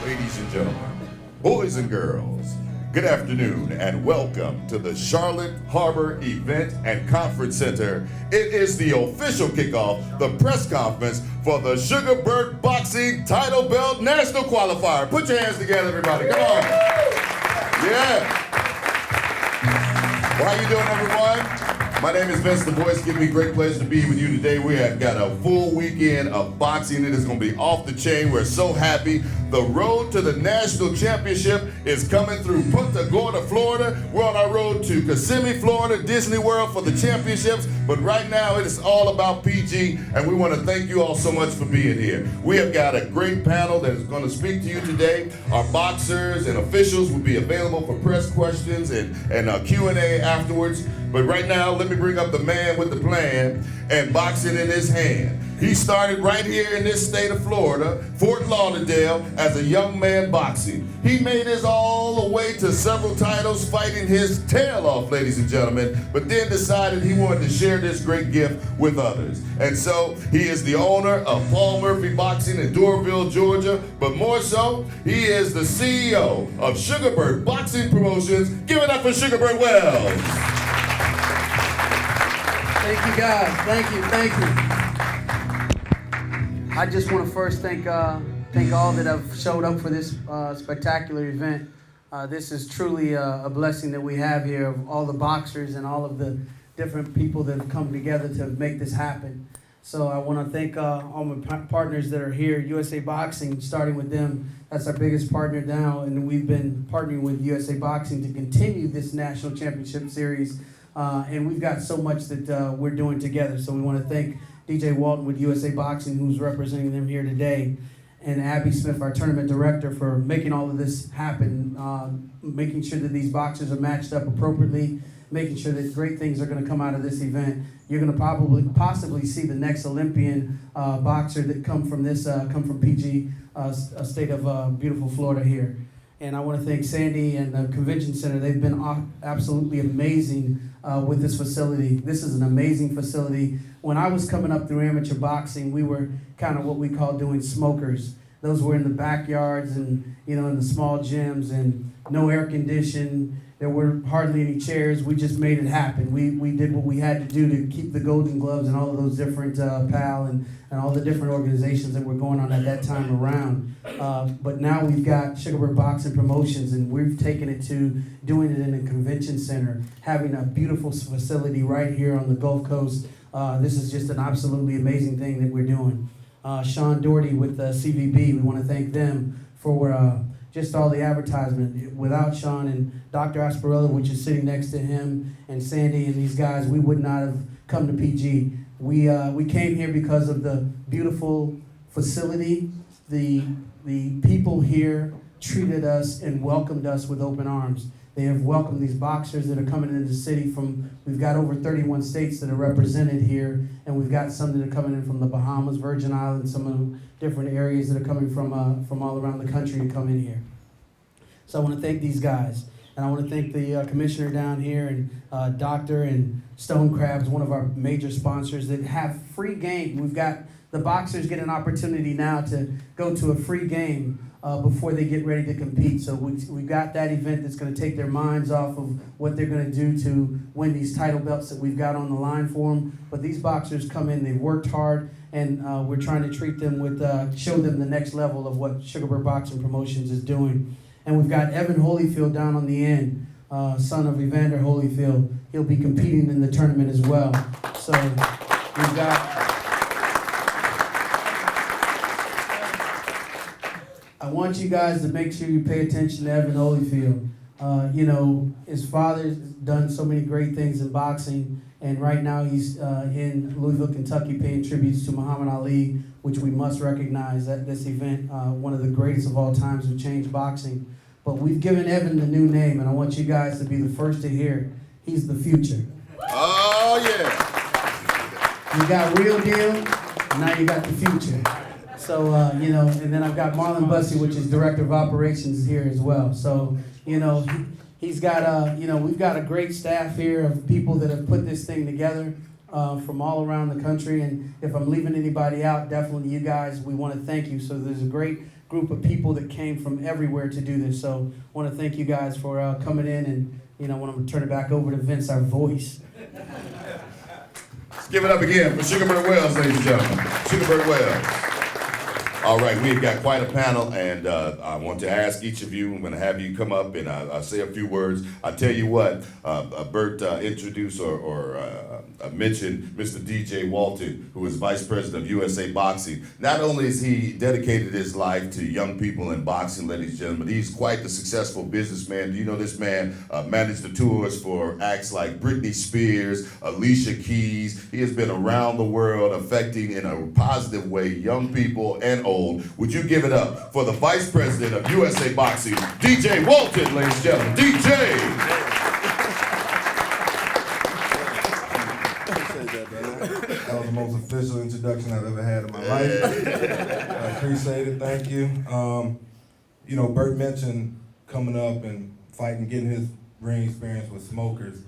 Ladies and gentlemen, boys and girls, good afternoon and welcome to the Charlotte Harbor Event and Conference Center. It is the official kickoff, the press conference for the Bert Boxing Title Belt National Qualifier. Put your hands together, everybody. Come on. Yeah. How you doing, everyone? My name is Vince the Voice. Give me great pleasure to be with you today. We have got a full weekend of boxing. It is going to be off the chain. We're so happy. The road to the national championship is coming through Punta Gorda, Florida. We're on our road to Kissimmee, Florida, Disney World for the championships. But right now, it is all about PG, and we want to thank you all so much for being here. We have got a great panel that is going to speak to you today. Our boxers and officials will be available for press questions and Q&A afterwards. But right now, let me bring up the man with the plan and boxing in his hand. He started right here in this state of Florida, Fort Lauderdale, as a young man boxing. He made his all the way to several titles, fighting his tail off, ladies and gentlemen, but then decided he wanted to share this great gift with others. And so he is the owner of Paul Murphy Boxing in Doraville, Georgia, but more so, he is the CEO of Bert Boxing Promotions. Give it up for Bert Wells. Thank you, guys. Thank you. I just want to first thank all that have showed up for this spectacular event. This is truly a blessing that we have here, of all the boxers and all of the different people that have come together to make this happen. So I want to thank all my partners that are here, USA Boxing, starting with them. That's our biggest partner now, and we've been partnering with USA Boxing to continue this National Championship Series. And we've got so much that we're doing together. So we want to thank DJ Walton with USA Boxing, who's representing them here today, and Abby Smith, our tournament director, for making all of this happen, making sure that these boxers are matched up appropriately, making sure that great things are going to come out of this event. You're going to possibly see the next Olympian boxer that come from PG, a state of beautiful Florida here. And I want to thank Sandy and the Convention Center. They've been absolutely amazing with this facility. This is an amazing facility. When I was coming up through amateur boxing, we were kind of what we call doing smokers. Those were in the backyards and, in the small gyms, and no air conditioning. There were hardly any chairs. We just made it happen. We did what we had to do to keep the Golden Gloves and all of those different PAL and all the different organizations that were going on at that time around. But now we've got Bert Boxing Promotions, and we've taken it to doing it in a convention center, having a beautiful facility right here on the Gulf Coast. This is just an absolutely amazing thing that we're doing. Sean Doherty with CVB, we want to thank them for just all the advertisement. Without Sean and Dr. Asparilla, which is sitting next to him, and Sandy and these guys, we would not have come to PG. We came here because of the beautiful facility. The people here treated us and welcomed us with open arms. They have welcomed these boxers that are coming into the city we've got over 31 states that are represented here, and we've got some that are coming in from the Bahamas, Virgin Islands, some of the different areas that are coming from all around the country to come in here. So I want to thank these guys, and I want to thank the commissioner down here, and Doctor and Stone Crabs, one of our major sponsors, that have free game. We've got the boxers get an opportunity now to go to a free game before they get ready to compete. So we've got that event that's going to take their minds off of what they're going to do to win these title belts that we've got on the line for them. But these boxers come in, they've worked hard, and we're trying to treat them with, show them the next level of what Bert Boxing Promotions is doing. And we've got Evan Holyfield down on the end, son of Evander Holyfield. He'll be competing in the tournament as well. So we've got... I want you guys to make sure you pay attention to Evan Holyfield. His father's done so many great things in boxing, and right now he's in Louisville, Kentucky, paying tributes to Muhammad Ali, which we must recognize at this event, one of the greatest of all times who changed boxing. But we've given Evan the new name, and I want you guys to be the first to hear it. He's the future. Oh, yeah. You got Real Deal, and now you got the future. So, and then I've got Marlon Bussey, which is Director of Operations here as well. So, he's got we've got a great staff here of people that have put this thing together from all around the country. And if I'm leaving anybody out, definitely you guys, we want to thank you. So there's a great group of people that came from everywhere to do this. So I want to thank you guys for coming in, and I want to turn it back over to Vince, our voice. Let's give it up again for Sugar Bert Wells, ladies and gentlemen. Sugar Bert Wells. All right, we've got quite a panel, and I want to ask each of you, I'm going to have you come up and I'll say a few words. I'll tell you what, Bert introduced or mentioned Mr. DJ Walton, who is Vice President of USA Boxing. Not only has he dedicated his life to young people in boxing, ladies and gentlemen, he's quite the successful businessman. Do you know this man managed the tours for acts like Britney Spears, Alicia Keys. He has been around the world affecting in a positive way young people and old. Would you give it up for the Vice President of USA Boxing, DJ Walton, ladies and gentlemen. DJ! That was the most official introduction I've ever had in my life. I appreciate it, thank you. Bert mentioned coming up and fighting, getting his ring experience with smokers.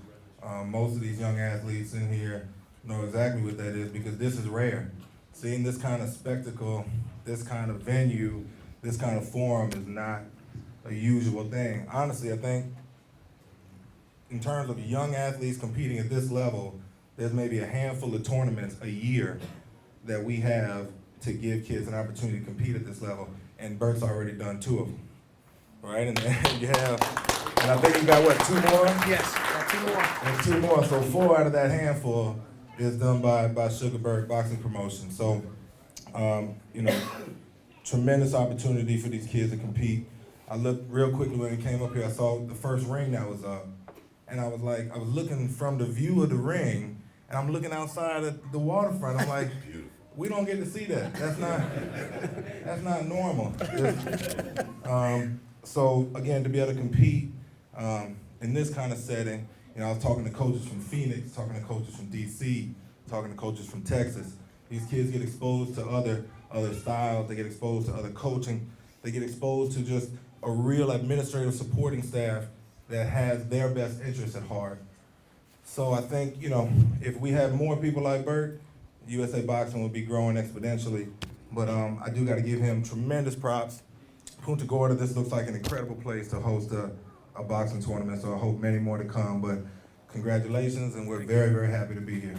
Most of these young athletes in here know exactly what that is because this is rare. Seeing this kind of spectacle, this kind of venue, this kind of forum is not a usual thing. Honestly, I think in terms of young athletes competing at this level, there's maybe a handful of tournaments a year that we have to give kids an opportunity to compete at this level, and Bert's already done 2 of them, right? And then you have, and I think you got, what, 2 more? Yes, got 2 more. And 2 more, so 4 out of that handful is done by Sugar Bert Boxing Promotion. So, tremendous opportunity for these kids to compete. I looked real quickly when it came up here, I saw the first ring that was up, and I was looking from the view of the ring, and I'm looking outside at the waterfront. I'm like, we don't get to see that. That's not normal. So again, to be able to compete in this kind of setting, I was talking to coaches from Phoenix, talking to coaches from DC, talking to coaches from Texas. These kids get exposed to other styles, they get exposed to other coaching, they get exposed to just a real administrative supporting staff that has their best interests at heart. So I think, if we have more people like Bert, USA Boxing will be growing exponentially. But I do got to give him tremendous props. Punta Gorda, this looks like an incredible place to host a boxing tournament, so I hope many more to come. But congratulations, and we're very, very happy to be here.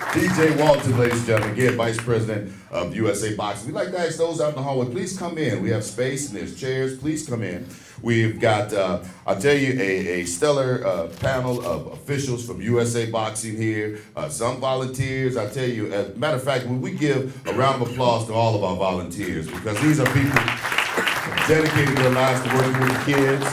DJ Walton, ladies and gentlemen, again, Vice President of USA Boxing. We'd like to ask those out in the hallway, please come in. We have space and there's chairs. Please come in. We've got, I'll tell you, a stellar panel of officials from USA Boxing here, some volunteers. I'll tell you, as a matter of fact, we give a round of applause to all of our volunteers because these are people dedicating their lives to working with the kids,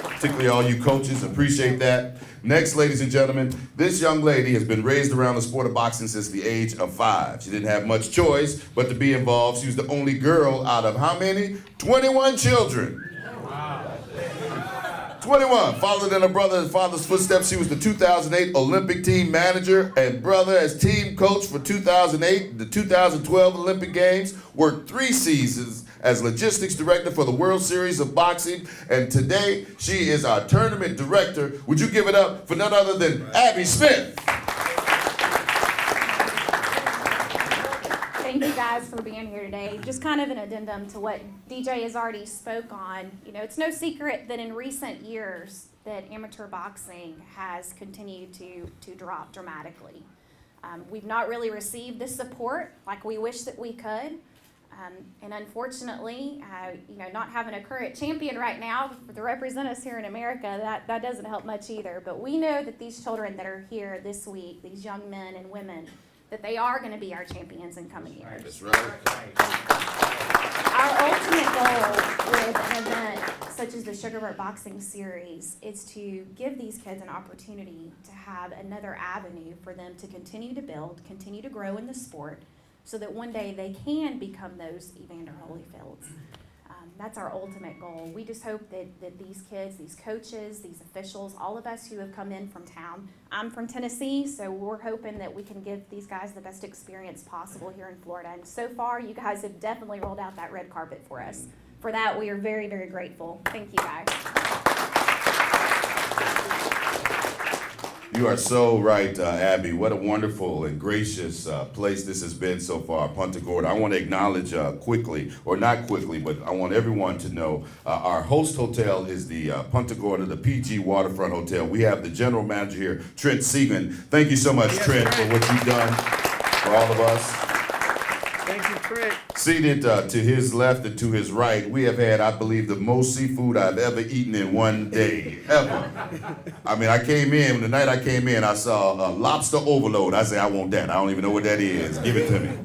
particularly all you coaches. Appreciate that. Next, ladies and gentlemen, this young lady has been raised around the sport of boxing since the age of 5. She didn't have much choice but to be involved. She was the only girl out of how many? 21 children. Wow. 21. Followed in her father's footsteps. She was the 2008 Olympic team manager and brother as team coach for 2008, the 2012 Olympic Games. Worked 3 seasons as logistics director for the World Series of Boxing, and today she is our tournament director. Would you give it up for none other than Abby Smith? Thank you guys for being here today. Just kind of an addendum to what DJ has already spoke on. It's no secret that in recent years that amateur boxing has continued to drop dramatically. We've not really received the support like we wish that we could. And unfortunately, not having a current champion right now to represent us here in America, that doesn't help much either. But we know that these children that are here this week, these young men and women, that they are going to be our champions in coming years. That's right. Our ultimate goal with an event such as the Sugar Bert Boxing Series is to give these kids an opportunity to have another avenue for them to continue to build, continue to grow in the sport, so that one day they can become those Evander Holyfields. That's our ultimate goal. We just hope that these kids, these coaches, these officials, all of us who have come in from town, I'm from Tennessee, so we're hoping that we can give these guys the best experience possible here in Florida. And so far, you guys have definitely rolled out that red carpet for us. For that, we are very, very grateful. Thank you, guys. You are so right, Abby. What a wonderful and gracious place this has been so far, Punta Gorda. I want to acknowledge quickly, or not quickly, but I want everyone to know our host hotel is the Punta Gorda, the PG Waterfront Hotel. We have the general manager here, Trent Seaman. Thank you so much, Trent, for what you've done for all of us. Thank you, Trent. Seated to his left and to his right, we have had, I believe, the most seafood I've ever eaten in one day, ever. I mean, the night I came in, I saw a lobster overload. I said, I want that. I don't even know what that is. Give it to me.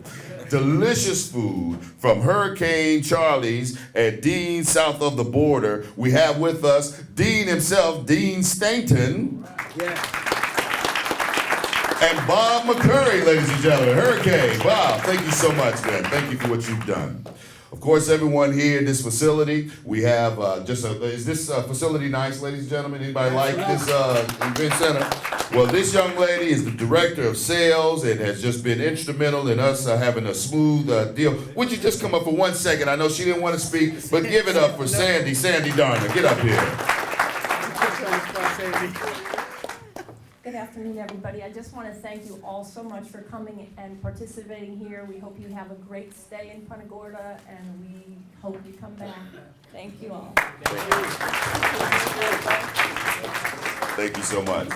Delicious food from Hurricane Charlie's at Dean, south of the border. We have with us Dean himself, Dean Stainton. Yeah. And Bob McCurry, ladies and gentlemen. Hurricane. Bob, thank you so much, man. Thank you for what you've done. Of course, everyone here in this facility, we have is this facility nice, ladies and gentlemen? Anybody like this event center? Well, this young lady is the director of sales and has just been instrumental in us having a smooth deal. Would you just come up for 1 second? I know she didn't want to speak, but give it up for Sandy Darner. Get up here. Good afternoon, everybody. I just want to thank you all so much for coming and participating here. We hope you have a great stay in Punta Gorda, and we hope you come back. Thank you all. Thank you so much.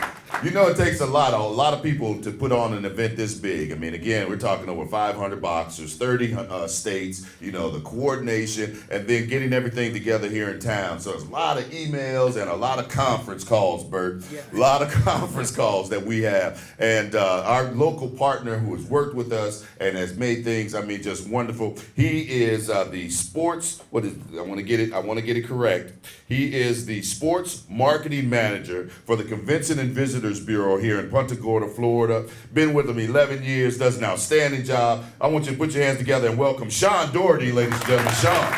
You know, it takes a lot of people to put on an event this big. I mean, again, we're talking over 500 boxers, 30 states, you know, the coordination, and then getting everything together here in town. So there's a lot of emails and a lot of conference calls, Bert. Yeah. A lot of conference calls that we have. And our local partner who has worked with us and has made things, I mean, just wonderful. He is the sports, I want to get it correct. He is the sports marketing manager for the Convention and Visitors Bureau here in Punta Gorda, Florida. Been with them 11 years, does an outstanding job. I want you to put your hands together and welcome Sean Doherty, ladies and gentlemen. Sean.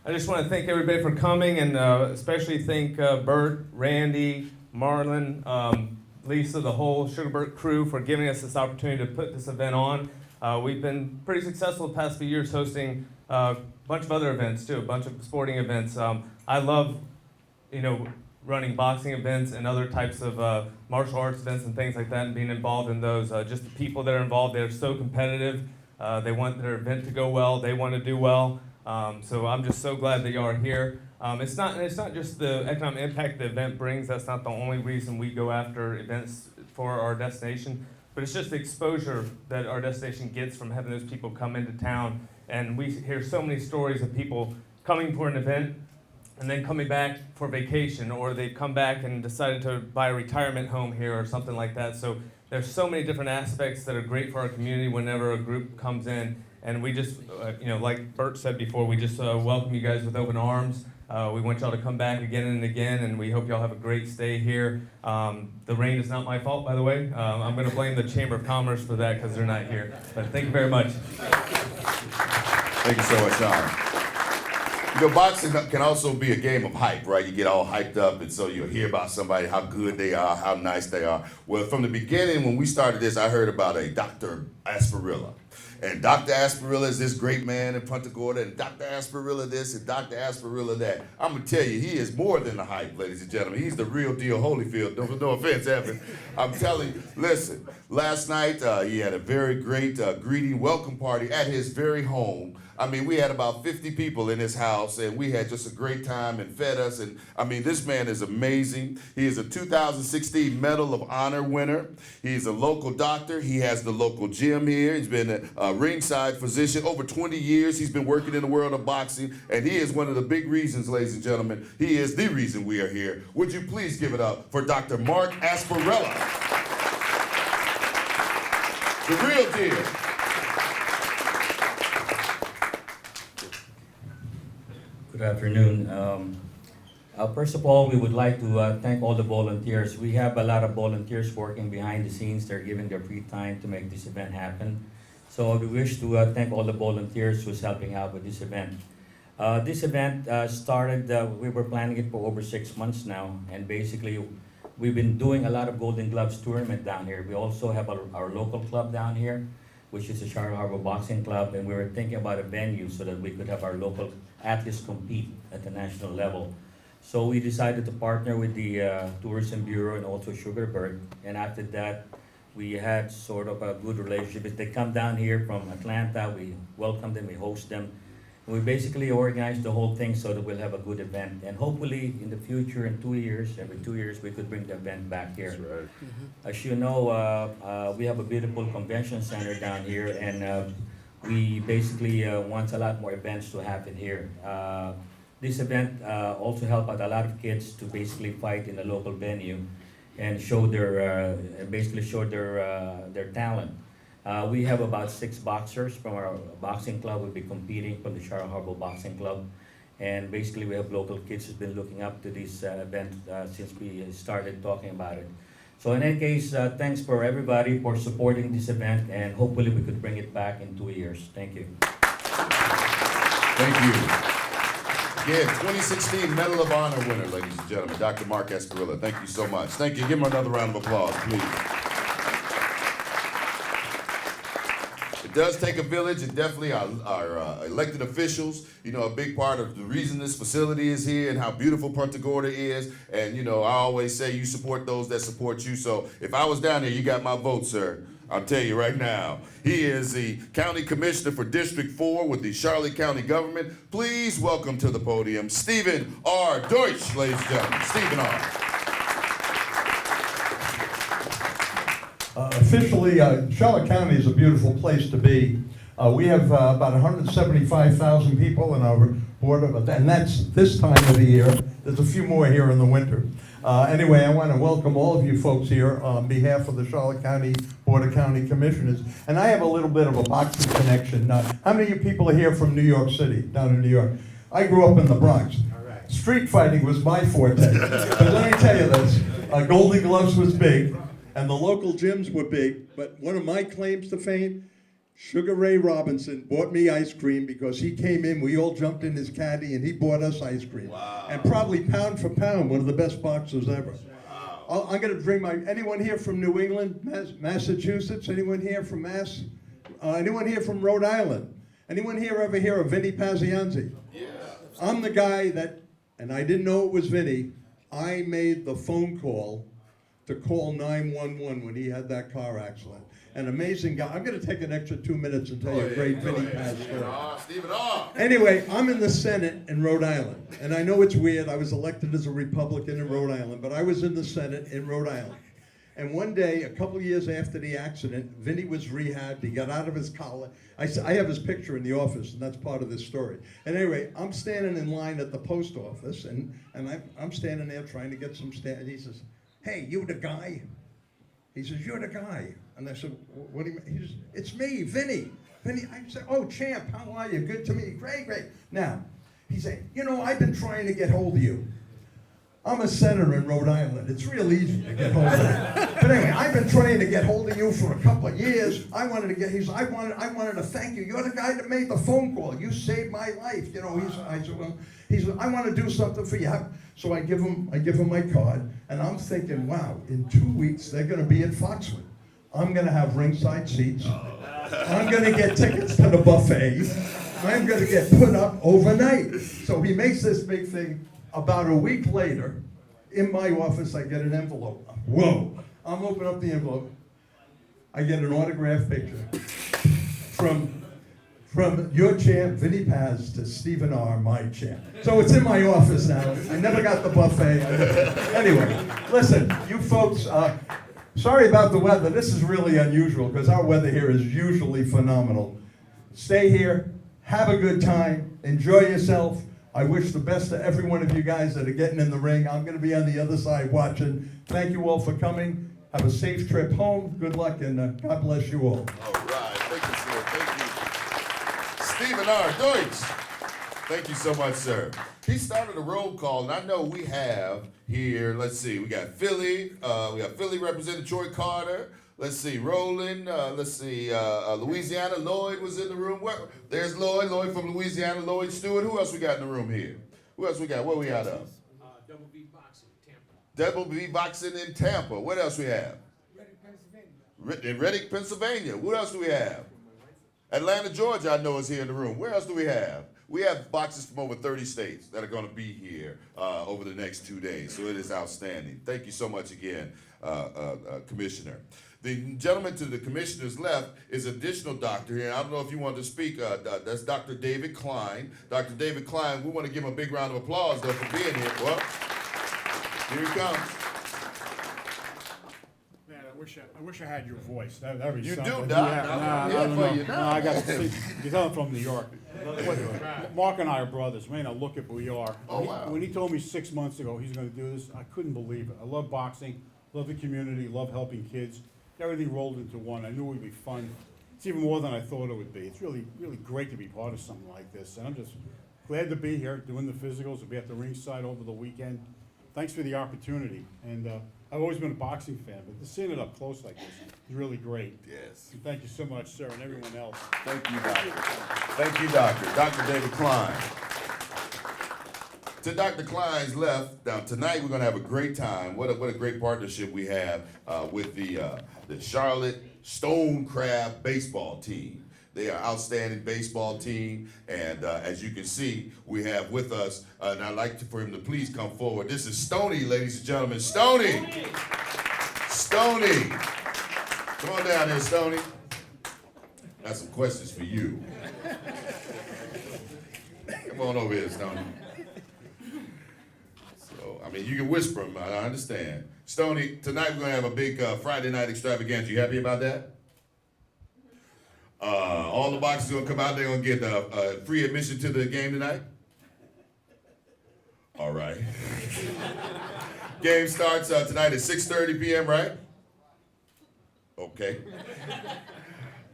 I just want to thank everybody for coming, and especially thank Bert, Randy, Marlon, Lisa, the whole Sugarbird crew for giving us this opportunity to put this event on. We've been pretty successful the past few years hosting a bunch of other events too, a bunch of sporting events. I love, running boxing events and other types of martial arts events and things like that, and being involved in those. Just the people that are involved, they're so competitive. They want their event to go well. They want to do well. So I'm just so glad that y'all are here. It's not just the economic impact the event brings. That's not the only reason we go after events for our destination. But it's just the exposure that our destination gets from having those people come into town. And we hear so many stories of people coming for an event and then coming back for vacation, or they come back and decided to buy a retirement home here or something like that. So there's so many different aspects that are great for our community whenever a group comes in. And we just, like Bert said before, we just welcome you guys with open arms. We want y'all to come back again and again, and we hope y'all have a great stay here. The rain is not my fault, by the way. I'm going to blame the Chamber of Commerce for that because they're not here. But thank you very much. Thank you so much, Sean. Boxing can also be a game of hype, right? You get all hyped up, and so you'll hear about somebody, how good they are, how nice they are. Well, from the beginning, when we started this, I heard about a Dr. Asparilla. And Dr. Asparilla is this great man in Punta Gorda, and Dr. Asparilla this and Dr. Asparilla that. I'm going to tell you, he is more than the hype, ladies and gentlemen. He's the real deal Holyfield. No offense, Evan. I'm telling you, listen, last night he had a very great greeting welcome party at his very home. I mean, we had about 50 people in his house, and we had just a great time and fed us. And I mean, this man is amazing. He is a 2016 Medal of Honor winner. He's a local doctor. He has the local gym here. He's been a ringside physician. Over 20 years, he's been working in the world of boxing, and he is one of the big reasons, ladies and gentlemen, he is the reason we are here. Would you please give it up for Dr. Mark Asparilla, the real deal. Good afternoon. First of all, we would like to thank all the volunteers. We have a lot of volunteers working behind the scenes. They're giving their free time to make this event happen. So we wish to thank all the volunteers who's helping out with this event. This event started, we were planning it for over 6 months now, and basically we've been doing a lot of Golden Gloves tournament down here. We also have our local club down here, which is the Charlotte Harbor Boxing Club, and we were thinking about a venue so that we could have our local athletes compete at the national level. So we decided to partner with the Tourism Bureau and also Sugar Bert. And after that, we had sort of a good relationship. If they come down here from Atlanta, we welcome them, we host them. We basically organized the whole thing so that we'll have a good event. And hopefully in the future, in 2 years, every 2 years, we could bring the event back here. That's right. As you know, we have a beautiful convention center down here, and we basically want a lot more events to happen here. This event also help out a lot of kids to basically fight in a local venue and show their their talent. We have about 6 boxers from our boxing club will be competing from the Charlotte Harbor Boxing Club. And basically we have local kids who've been looking up to this event since we started talking about it. So in any case, thanks for everybody for supporting this event, and hopefully we could bring it back in 2 years. Thank you. Thank you. Again, 2016 Medal of Honor winner, ladies and gentlemen, Dr. Mark Escarilla. Thank you so much. Thank you. Give him another round of applause, please. It does take a village, and definitely our elected officials, you know, a big part of the reason this facility is here and how beautiful Punta Gorda is. And, you know, I always say you support those that support you. So if I was down there, you got my vote, sir. I'll tell you right now. He is the County Commissioner for District 4 with the Charlotte County government. Please welcome to the podium, Stephen R. Deutsch, ladies and gentlemen. Stephen R. Officially, Charlotte County is a beautiful place to be. We have about 175,000 people in our board, and that's this time of the year. There's a few more here in the winter. Anyway, I want to welcome all of you folks here on behalf of the Charlotte County Board of County Commissioners. And I have a little bit of a boxing connection. How many of you people are here from New York City, down in New York? I grew up in the Bronx. Street fighting was my forte. But let me tell you this, Golden Gloves was big, and the local gyms were big, but one of my claims to fame, Sugar Ray Robinson bought me ice cream because he came in, we all jumped in his caddy, and he bought us ice cream. Wow. And probably pound for pound, one of the best boxers ever. Wow. I'm gonna bring anyone here from New England, Massachusetts? Anyone here from Mass? Anyone here from Rhode Island? Anyone here ever hear of Vinny Pazianzi? Yeah. I'm the guy that, and I didn't know it was Vinny, I made the phone call to call 911 when he had that car accident. An amazing guy. I'm going to take an extra 2 minutes and tell you a great Vinny Paz story. Stephen R. Anyway, I'm in the Senate in Rhode Island, and I know it's weird. I was elected as a Republican in Rhode Island, but I was in the Senate in Rhode Island. And one day, a couple of years after the accident, Vinny was rehabbed. He got out of his collar. I have his picture in the office, and that's part of this story. And anyway, I'm standing in line at the post office, and I'm standing there trying to get some and he says, "Hey, you the guy?" He says, "You're the guy." And I said, "What do you mean?" He says, "It's me, Vinny." Vinny, I said, "Oh, champ, how are you? Good to meet you." Great, great. Now, he said, "You know, I've been trying to get hold of you. I'm a senator in Rhode Island. It's real easy to get hold of you. But anyway, I've been trying to get hold of you for a couple of years. I wanted to thank you. You're the guy that made the phone call. You saved my life." You know, I said, "Well," he said, "I want to do something for you." So I give him my card, and I'm thinking, wow, in 2 weeks they're going to be in Foxwood. I'm going to have ringside seats. I'm going to get tickets to the buffet. I'm going to get put up overnight. So he makes this big thing. About a week later, in my office, I get an envelope. Whoa! I'm opening up the envelope. I get an autographed picture from your champ, Vinny Paz, to Stephen R., my champ. So it's in my office now. I never got the buffet. Anyway, listen, you folks, sorry about the weather. This is really unusual because our weather here is usually phenomenal. Stay here, have a good time, enjoy yourself. I wish the best to every one of you guys that are getting in the ring. I'm going to be on the other side watching. Thank you all for coming. Have a safe trip home. Good luck, and God bless you all. All right. Thank you, sir. Thank you. Stephen R. Deutsch. Thank you so much, sir. He started a roll call, and I know we have here, let's see, we got Philly. We got Philly representing Troy Carter. Let's see, Roland. Let's see, Louisiana. Lloyd was in the room. There's Lloyd. Lloyd from Louisiana. Lloyd Stewart. Who else we got in the room here? Who else we got? Where we out of? Double B Boxing, Tampa. Double B Boxing in Tampa. What else we have? Reading, Pennsylvania. In Reading, Pennsylvania. What else do we have? Atlanta, Georgia, I know is here in the room. Where else do we have? We have boxers from over 30 states that are going to be here over the next 2 days, so it is outstanding. Thank you so much again, Commissioner. The gentleman to the commissioner's left is additional doctor here. I don't know if you want to speak. That's Dr. David Klein. Dr. David Klein, we want to give him a big round of applause, though, for being here. Well, here he comes. Man, I wish I had your voice. That'd be You something. do, Doc. Yeah, I'm no, here no, for no. you No, now. I got to see. Because I'm from New York. Mark and I are brothers. Man, I look at who we are. Oh, wow. When he told me 6 months ago he's going to do this, I couldn't believe it. I love boxing, love the community, love helping kids. Everything rolled into one. I knew it would be fun. It's even more than I thought it would be. It's really, really great to be part of something like this. And I'm just glad to be here doing the physicals, to be at the ringside over the weekend. Thanks for the opportunity. And I've always been a boxing fan, but seeing it up close like this is really great. Yes. And thank you so much, sir, and everyone else. Thank you, Doctor. Thank you, Doctor. Dr. David Klein. To Dr. Klein's left, now tonight we're going to have a great time. What a great partnership we have with the Charlotte Stone Crab baseball team. They are an outstanding baseball team, and as you can see, we have with us, and I'd like for him to please come forward. This is Stoney, ladies and gentlemen. Stoney! Stoney! Come on down here, Stoney. Got some questions for you. Come on over here, Stoney. So, I mean, you can whisper them, I understand. Stoney, tonight we're going to have a big Friday night extravaganza. You happy about that? All the boxers going to come out. They're going to get free admission to the game tonight? All right. Game starts tonight at 6:30 p.m., right? Okay.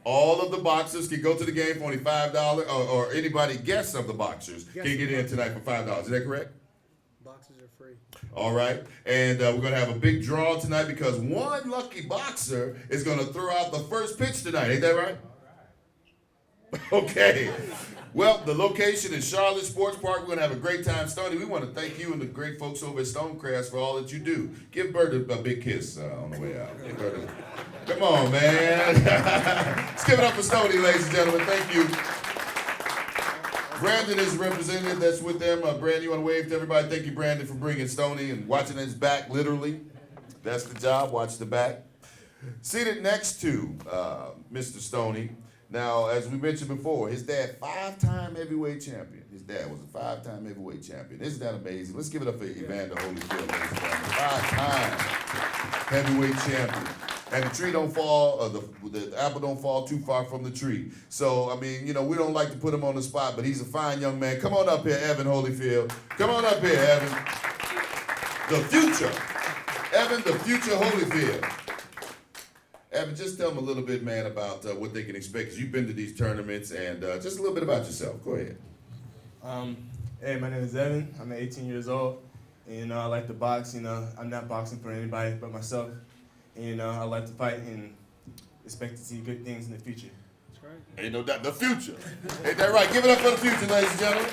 All of the boxers can go to the game for only $5, or anybody, guests of the boxers, can get in tonight for $5. Is that correct? Boxes are free. All right. And we're going to have a big draw tonight because one lucky boxer is going to throw out the first pitch tonight. Ain't that right? Okay. Well, the location is Charlotte Sports Park. We're going to have a great time. Stoney, we want to thank you and the great folks over at Stonecrest for all that you do. Give Bert a big kiss on the way out. Give Bert Come on, man. Let's give it up for Stoney, ladies and gentlemen. Thank you. Brandon is a representative that's with them. Brandon, you want to wave to everybody? Thank you, Brandon, for bringing Stoney and watching his back, literally. That's the job, watch the back. Seated next to Mr. Stoney. Now, as we mentioned before, his dad, 5-time heavyweight champion. His dad was a 5-time heavyweight champion. Isn't that amazing? Let's give it up for Evander Holyfield, ladies and gentlemen. 5-time heavyweight champion. And the tree don't fall, the apple don't fall too far from the tree. So, I mean, you know, we don't like to put him on the spot, but he's a fine young man. Come on up here, Evan Holyfield. Come on up here, Evan. The future. Evan, the future Holyfield. Evan, just tell them a little bit, man, about what they can expect, because you've been to these tournaments, and just a little bit about yourself. Go ahead. Hey, my name is Evan. I'm 18 years old, and I like to box. You know, I'm not boxing for anybody but myself. And, you know, I like to fight and expect to see good things in the future. That's right. Ain't no doubt, the future. Ain't that right? Give it up for the future, ladies and gentlemen.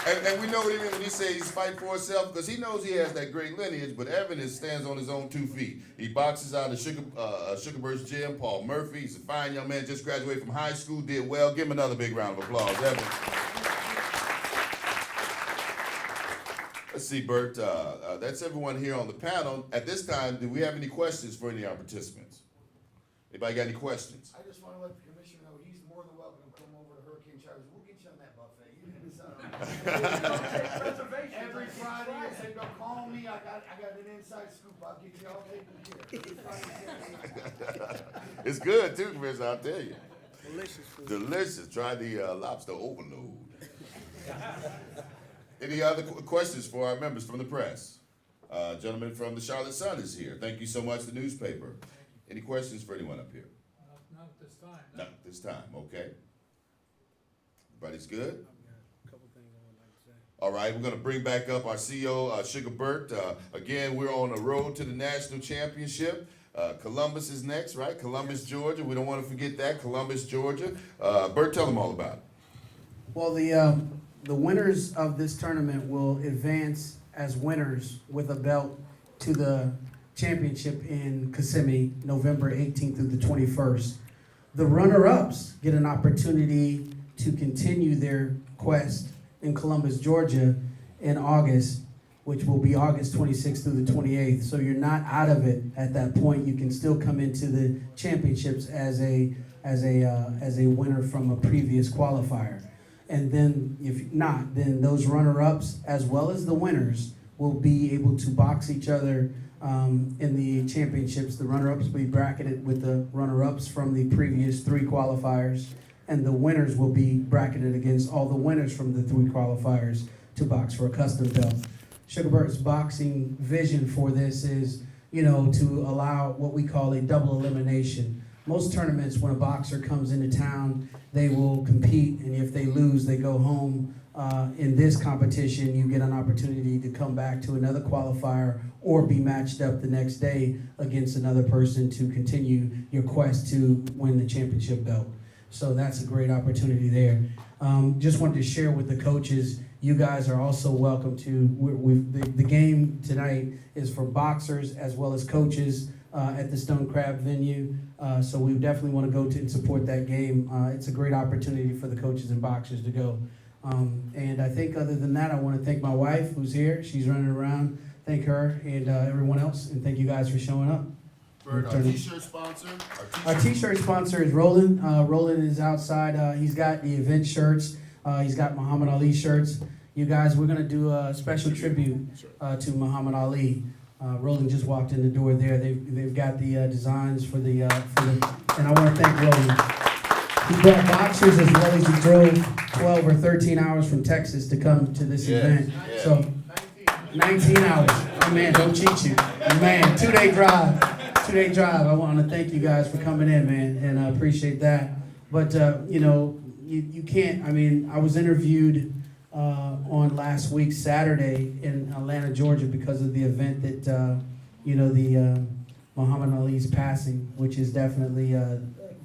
And we know what he means when he says he's fighting for himself, because he knows he has that great lineage, but Evan stands on his own 2 feet. He boxes out of Sugarburst Gym. Paul Murphy, he's a fine young man, just graduated from high school, did well. Give him another big round of applause, Evan. Let's see, Bert, that's everyone here on the panel. At this time, do we have any questions for any of our participants? Anybody got any questions? I just want to let the commissioner know he's more than welcome to come over to Hurricane Charles. We'll get you on that buffet. You can decide. Every Friday, you say, don't call me. I got an inside scoop. I'll get you all taken care of. It's good too, Commissioner, I'll tell you. Delicious food. Delicious. Try the lobster overload. Any other questions for our members from the press? Gentleman from the Charlotte Sun is here. Thank you so much, the newspaper. Any questions for anyone up here? Not at this time. Not at this time, okay. Everybody's good? A couple things I would like to say. All right, we're going to bring back up our CEO, Sugar Bert. Again, we're on the road to the national championship. Columbus is next, right? Columbus, Georgia. We don't want to forget that, Columbus, Georgia. Bert, tell them all about it. Well, the winners of this tournament will advance as winners with a belt to the championship in Kissimmee, November 18th through the 21st. The runner-ups get an opportunity to continue their quest in Columbus, Georgia in August, which will be August 26th through the 28th. So you're not out of it at that point. You can still come into the championships as a winner from a previous qualifier. And then if not, then those runner-ups as well as the winners will be able to box each other in the championships. The runner-ups will be bracketed with the runner-ups from the previous 3 qualifiers, and the winners will be bracketed against all the winners from the 3 qualifiers to box for a custom belt. Sugar Bert's boxing vision for this is, to allow what we call a double elimination. Most tournaments, when a boxer comes into town, they will compete, and if they lose, they go home. In this competition, you get an opportunity to come back to another qualifier or be matched up the next day against another person to continue your quest to win the championship belt. So that's a great opportunity there. Just wanted to share with the coaches, you guys are also welcome to, the game tonight is for boxers as well as coaches at the Stone Crab venue. So we definitely want to go to and support that game. It's a great opportunity for the coaches and boxers to go. And I think other than that, I want to thank my wife who's here. She's running around. Thank her and everyone else. And thank you guys for showing up. Bert, our t-shirt sponsor. Our t-shirt sponsor is Roland. Roland is outside. He's got the event shirts. He's got Muhammad Ali shirts. You guys, we're going to do a special tribute to Muhammad Ali. Roland just walked in the door there. They've got the designs for the, and I want to thank Roland. He brought boxers as well as he drove 12 or 13 hours from Texas to come to this event. Yeah. So 19 hours. Oh man, don't cheat you. Man, 2-day drive. 2-day drive. I want to thank you guys for coming in, man, and I appreciate that. But, you can't, I was interviewed on last week, Saturday, in Atlanta, Georgia, because of the event that, the Muhammad Ali's passing, which has definitely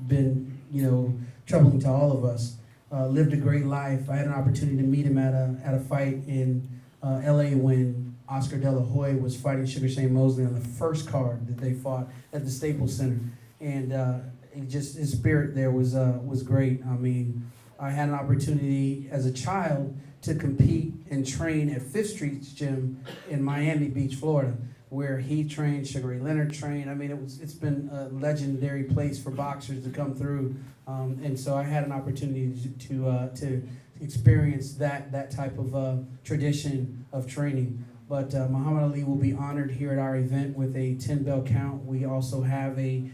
been, troubling to all of us. Lived a great life. I had an opportunity to meet him at a fight in LA when Oscar De La Hoya was fighting Sugar Shane Mosley on the first card that they fought at the Staples Center. And his spirit there was great. I had an opportunity as a child to compete and train at Fifth Street's gym in Miami Beach, Florida, where he trained, Sugar Ray Leonard trained. It's been a legendary place for boxers to come through, and so I had an opportunity to experience that type of tradition of training. But Muhammad Ali will be honored here at our event with a 10-bell count. We also have a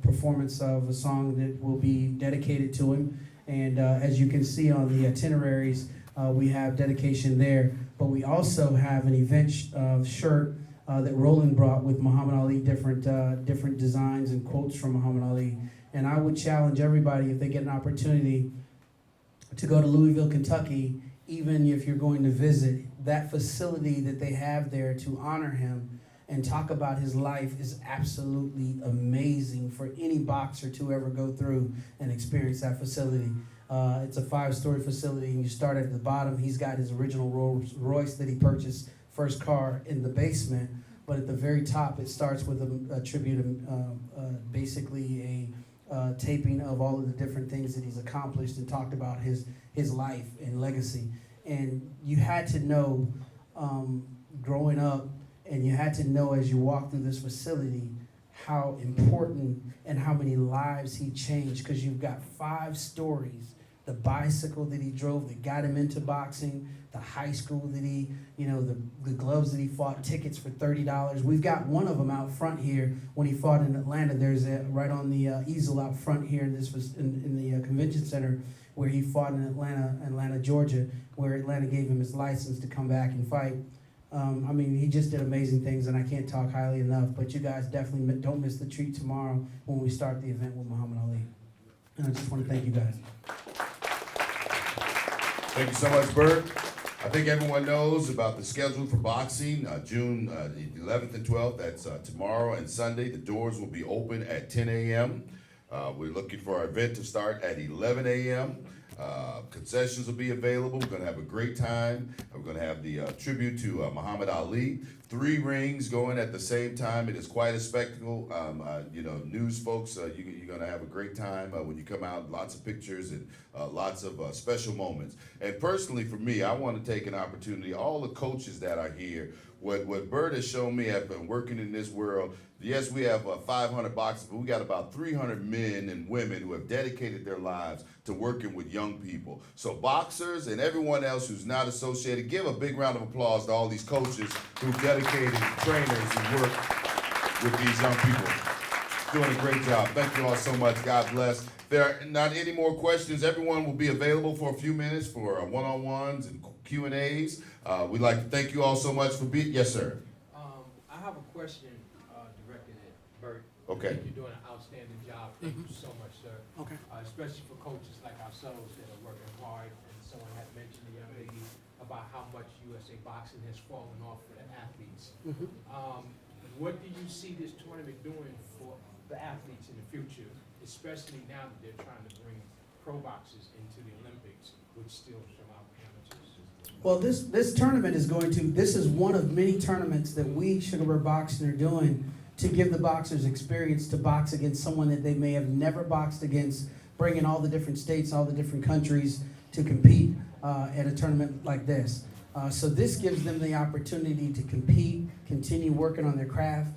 performance of a song that will be dedicated to him. And as you can see on the itineraries, we have dedication there. But we also have an event shirt that Roland brought with Muhammad Ali, different designs and quotes from Muhammad Ali. And I would challenge everybody, if they get an opportunity, to go to Louisville, Kentucky, even if you're going to visit. That facility that they have there to honor him and talk about his life is absolutely amazing for any boxer to ever go through and experience that facility. It's a 5-story facility, and you start at the bottom. He's got his original Rolls Royce that he purchased, first car, in the basement. But at the very top, it starts with a tribute, basically a taping of all of the different things that he's accomplished and talked about his life and legacy. And you had to know, growing up, and you had to know as you walk through this facility how important and how many lives he changed, because you've got 5 stories. The bicycle that he drove that got him into boxing, the high school that he, the gloves that he fought, tickets for $30. We've got one of them out front here when he fought in Atlanta. There's right on the easel out front here in the convention center where he fought in Atlanta, Georgia, where Atlanta gave him his license to come back and fight. He just did amazing things, and I can't talk highly enough, but you guys definitely don't miss the treat tomorrow when we start the event with Muhammad Ali. And I just want to thank you guys. Thank you so much, Bert. I think everyone knows about the schedule for boxing, June 11th and 12th. That's tomorrow and Sunday. The doors will be open at 10 a.m. We're looking for our event to start at 11 a.m. Concessions will be available. We're going to have a great time. We're going to have the tribute to Muhammad Ali. 3 rings going at the same time. It is quite a spectacle. News folks, you're going to have a great time when you come out. Lots of pictures and lots of special moments. And personally, for me, I want to take an opportunity. All the coaches that are here, what Bert has shown me, I've been working in this world. Yes, we have 500 boxers, but we got about 300 men and women who have dedicated their lives to working with young people. So boxers and everyone else who's not associated, give a big round of applause to all these coaches who've dedicated, trainers who work with these young people. Doing a great job. Thank you all so much. God bless. There are not any more questions. Everyone will be available for a few minutes for one-on-ones and Q&As. We'd like to thank you all so much for being. Yes, sir. I have a question directed at Bert. Okay. I think you're doing an outstanding job. Thank you so much, sir. Okay. Especially for coaches like ourselves that are working hard. And someone had mentioned the young lady about how much USA boxing has fallen off for the athletes. What do you see this tournament doing for the athletes in the future, especially now that they're trying to bring pro boxers into the Olympics, which still show out amateurs? Well, this tournament is this is one of many tournaments that we, Sugar Bear Boxing, are doing to give the boxers experience to box against someone that they may have never boxed against, bringing all the different states, all the different countries to compete at a tournament like this. So this gives them the opportunity to compete, continue working on their craft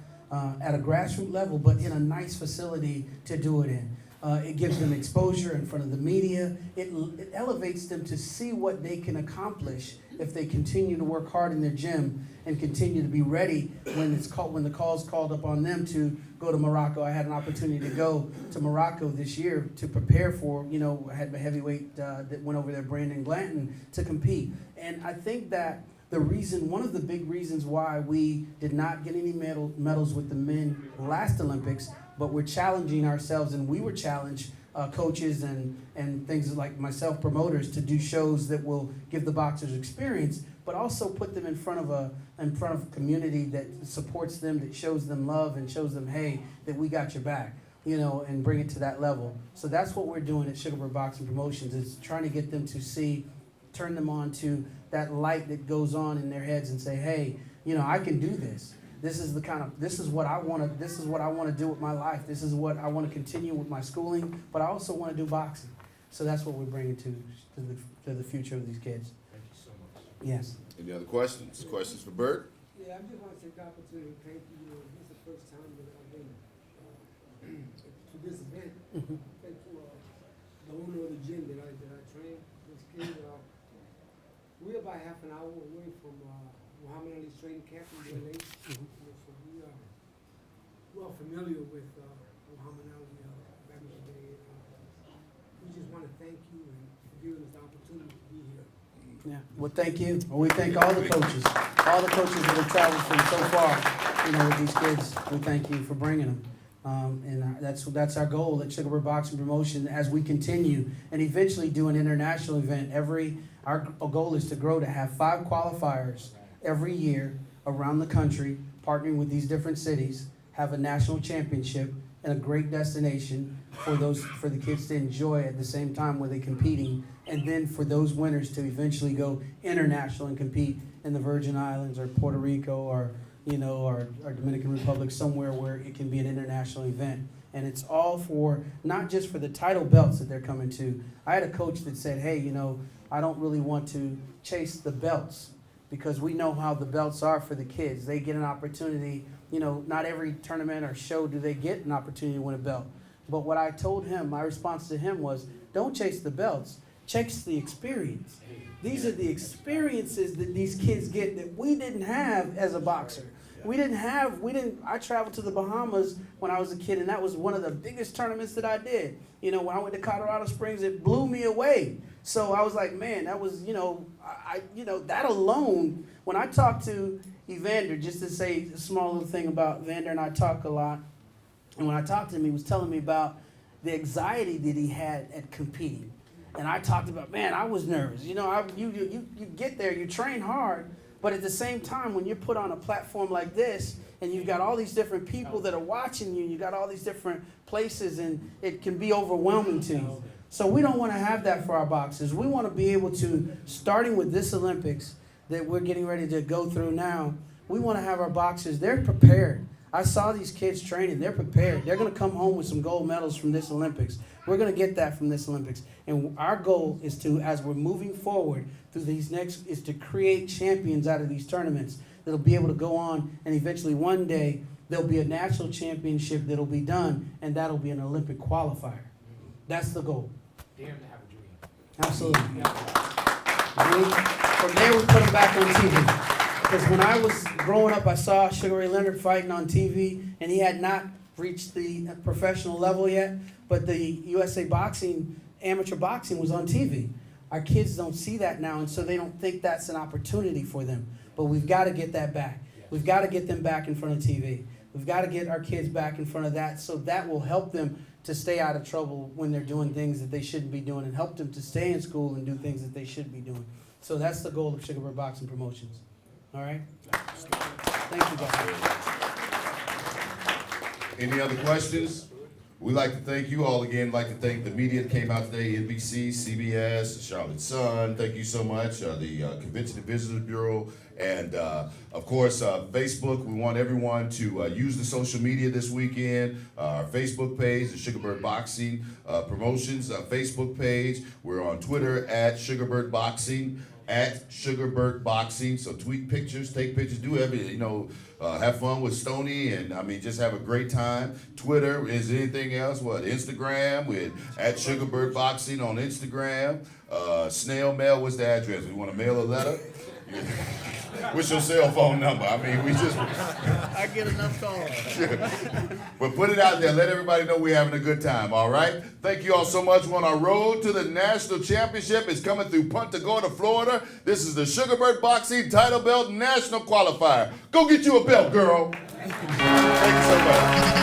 at a grassroots level, but in a nice facility to do it in. It gives them exposure in front of the media. It elevates them to see what they can accomplish if they continue to work hard in their gym and continue to be ready when the call's called up on them to go to Morocco. I had an opportunity to go to Morocco this year to prepare for, I had a heavyweight that went over there, Brandon Glanton, to compete. And I think that one of the big reasons why we did not get any medals with the men last Olympics, but we're challenging ourselves, and we were challenged, coaches and things like myself, promoters, to do shows that will give the boxers experience, but also put them in front of a community that supports them, that shows them love and shows them, hey, that we got your back, and bring it to that level. So that's what we're doing at Sugar Bear Boxing Promotions, is trying to get them to turn them on to that light that goes on in their heads and say, hey, I can do this. This is what I want to do with my life. This is what I want to continue with my schooling, but I also want to do boxing. So that's what we're bringing to the future of these kids. Thank you so much. Yes. Any other questions? Questions for Bert? Yeah, I just want to take the opportunity to thank you. This is the first time that I've been to this event. Thank you, the owner of the gym that I train this kid. We're about half an hour away from Muhammad Ali's training camp in LA. So we are familiar with Muhammad Ali back in the day. We just want to thank you and for giving us the opportunity to be here. Yeah. Well, thank you. Well, we thank all the coaches that have traveled from so far, with these kids. We thank you for bringing them. And that's our goal at Sugar Bear Boxing Promotion as we continue and eventually do an international event. Our goal is to grow to have 5 qualifiers every year around the country, partnering with these different cities, have a national championship and a great destination for the kids to enjoy at the same time where they're competing, and then for those winners to eventually go international and compete in the Virgin Islands or Puerto Rico or our Dominican Republic, somewhere where it can be an international event. And it's all not just for the title belts that they're coming to. I had a coach that said, hey, I don't really want to chase the belts because we know how the belts are for the kids. They get an opportunity, not every tournament or show do they get an opportunity to win a belt. But what I told him, my response to him was, don't chase the belts, chase the experience. These are the experiences that these kids get that we didn't have as a boxer. I traveled to the Bahamas when I was a kid, and that was one of the biggest tournaments that I did. When I went to Colorado Springs, it blew me away. So I was like, man, that was, that alone, when I talked to Evander, just to say a small little thing about Evander, and I talk a lot, and when I talked to him, he was telling me about the anxiety that he had at competing. And I talked about, man, I was nervous. You get there, you train hard, but at the same time, when you're put on a platform like this, and you've got all these different people that are watching you, you got all these different places, and it can be overwhelming to you. So we don't want to have that for our boxers. We want to be able to, starting with this Olympics that we're getting ready to go through now, we want to have our boxers, they're prepared. I saw these kids training, they're prepared. They're going to come home with some gold medals from this Olympics. We're going to get that from this Olympics. And our goal is to, as we're moving forward through these next, is to create champions out of these tournaments that'll be able to go on, and eventually one day there'll be a national championship that'll be done, and that'll be an Olympic qualifier. That's the goal. Damn to have a dream. Absolutely. From there, we put them back on TV. Because when I was growing up, I saw Sugar Ray Leonard fighting on TV, and he had not reached the professional level yet, but the USA Boxing, amateur boxing was on TV. Our kids don't see that now, and so they don't think that's an opportunity for them. But we've got to get that back. We've got to get them back in front of TV. We've got to get our kids back in front of that, so that will help them to stay out of trouble when they're doing things that they shouldn't be doing, and help them to stay in school and do things that they should be doing. So that's the goal of Sugarbird Boxing Promotions. All right? Thank you, guys. Any other questions? We'd like to thank you all again. We'd like to thank the media that came out today, NBC, CBS, Charlotte Sun. Thank you so much. The Convention and Visitors Bureau. And, of course, Facebook. We want everyone to use the social media this weekend. Our Facebook page, the Sugarbird Boxing Promotions Facebook page. We're on Twitter at Sugarbird Boxing. At Sugarbird Boxing. So tweet pictures, take pictures, do everything, have fun with Stoney, and just have a great time. Twitter, is anything else? What? Instagram with at Sugarbird Boxing on Instagram. Snail mail, what's the address? We want to mail a letter? What's your cell phone number? I get enough calls. But put it out there. Let everybody know we're having a good time, all right? Thank you all so much. We're on our road to the national championship. It's coming through Punta Gorda, Florida. This is the Sugarbird Boxing Title Belt National Qualifier. Go get you a belt, girl. Thank you so much.